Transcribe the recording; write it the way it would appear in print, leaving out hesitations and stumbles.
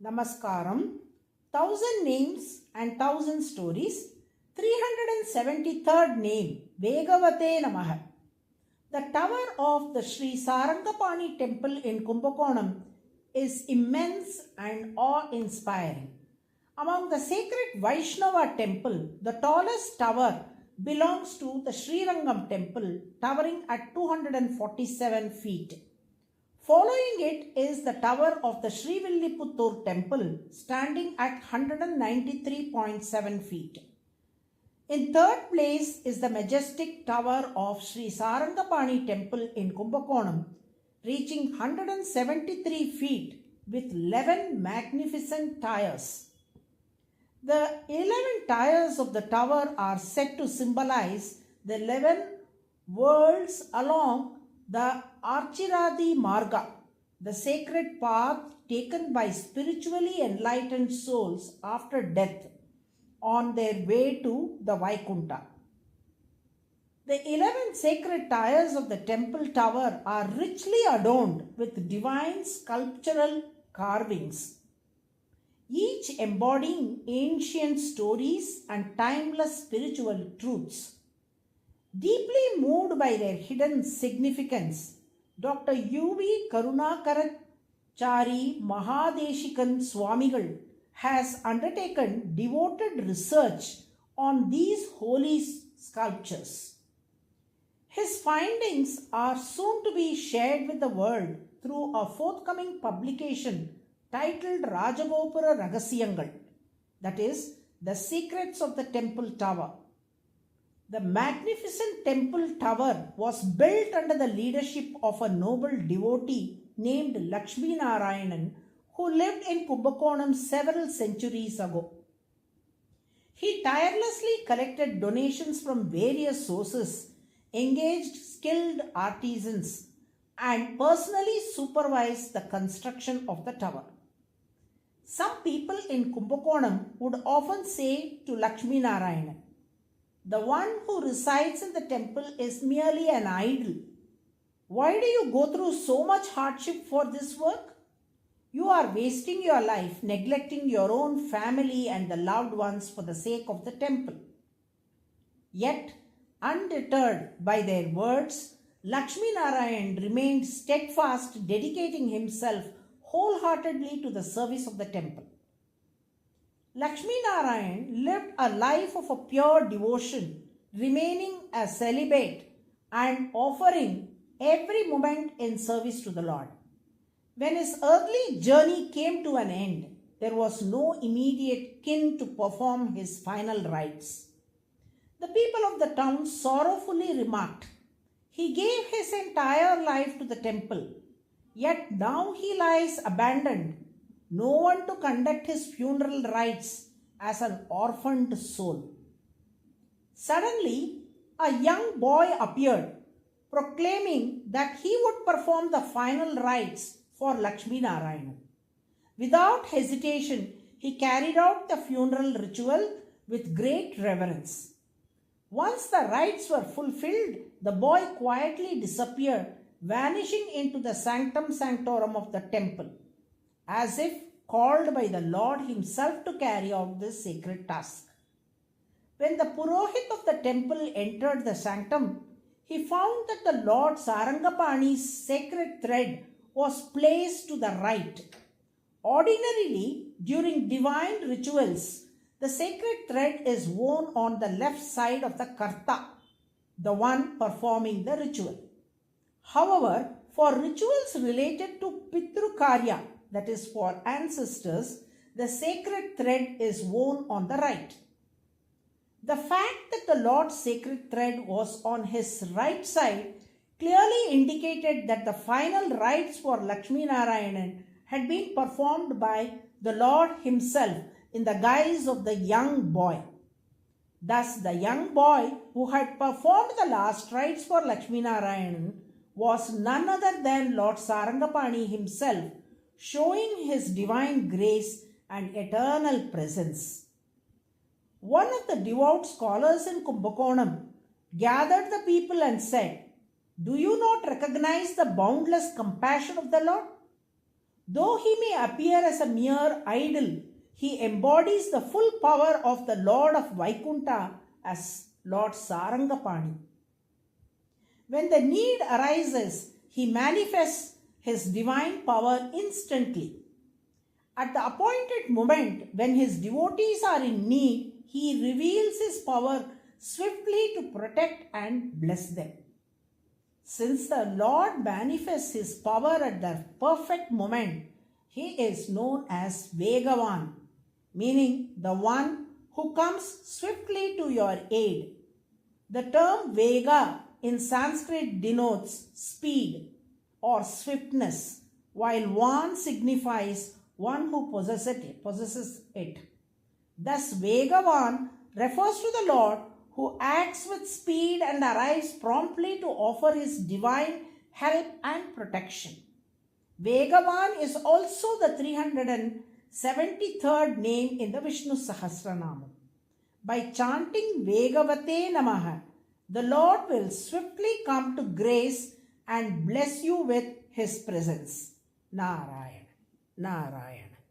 Namaskaram, 1000 names and 1000 stories. 373rd name, VEGAVATE NAMAH. The tower of the Sri Sarangapani temple in Kumbakonam is immense and awe-inspiring. Among the sacred Vaishnava temple, the tallest tower belongs to the Srirangam temple, towering at 247 feet. Following it is the tower of the Srivilliputturu temple, standing at 193.7 feet. In third place is the majestic tower of Sri Sarangapani temple in Kumbakonam, reaching 173 feet with 11 magnificent towers. The 11 towers of the tower are said to symbolize the 11 worlds along the Archiradi Marga, the sacred path taken by spiritually enlightened souls after death on their way to the Vaikunta. The 11 sacred towers of the temple tower are richly adorned with divine sculptural carvings, each embodying ancient stories and timeless spiritual truths. Deeply moved by their hidden significance, Dr. U.V. Karunakarachari Mahadeshikan Swamigal has undertaken devoted research on these holy sculptures. His findings are soon to be shared with the world through a forthcoming publication titled Rajagopura Ragasyangal, that is, The Secrets of the Temple Tower. The magnificent temple tower was built under the leadership of a noble devotee named Lakshmi Narayanan, who lived in Kumbakonam several centuries ago. He tirelessly collected donations from various sources, engaged skilled artisans, and personally supervised the construction of the tower. Some people in Kumbakonam would often say to Lakshmi Narayanan, "The one who resides in the temple is merely an idol. Why do you go through so much hardship for this work? You are wasting your life, neglecting your own family and the loved ones for the sake of the temple." Yet, undeterred by their words, Lakshmi Narayan remained steadfast, dedicating himself wholeheartedly to the service of the temple. Lakshmi Narayan lived a life of a pure devotion, remaining a celibate and offering every moment in service to the Lord. When his earthly journey came to an end, there was no immediate kin to perform his final rites. The people of the town sorrowfully remarked, "He gave his entire life to the temple, yet now he lies abandoned, no one to conduct his funeral rites as an orphaned soul." Suddenly, a young boy appeared, proclaiming that he would perform the final rites for Lakshmi Narayanan. Without hesitation, he carried out the funeral ritual with great reverence. Once the rites were fulfilled, the boy quietly disappeared, vanishing into the sanctum sanctorum of the temple, as if called by the Lord himself to carry out this sacred task. When the Purohit of the temple entered the sanctum, he found that the Lord Sarangapani's sacred thread was placed to the right. Ordinarily, during divine rituals, the sacred thread is worn on the left side of the Karta, the one performing the ritual. However, for rituals related to Pitru Karya, that is for ancestors, the sacred thread is worn on the right. The fact that the Lord's sacred thread was on his right side clearly indicated that the final rites for Lakshmi Narayanan had been performed by the Lord himself in the guise of the young boy. Thus, the young boy who had performed the last rites for Lakshmi Narayanan was none other than Lord Sarangapani himself, showing his divine grace and eternal presence. One of the devout scholars in Kumbakonam gathered the people and said, "Do you not recognize the boundless compassion of the Lord? Though he may appear as a mere idol, he embodies the full power of the Lord of Vaikunta as Lord Sarangapani. When the need arises, he manifests his divine power instantly. At the appointed moment, when his devotees are in need, he reveals his power swiftly to protect and bless them. Since the Lord manifests his power at the perfect moment, he is known as Vegavan, meaning the one who comes swiftly to your aid. The term Vega in Sanskrit denotes speed or swiftness, while Van signifies one who possesses it. Thus, Vegavan refers to the Lord who acts with speed and arrives promptly to offer his divine help and protection. Vegavan is also the 373rd name in the Vishnu Sahasranama. By chanting VEGAVATE NAMAH, the Lord will swiftly come to grace and bless you with his presence. Narayana, Narayana.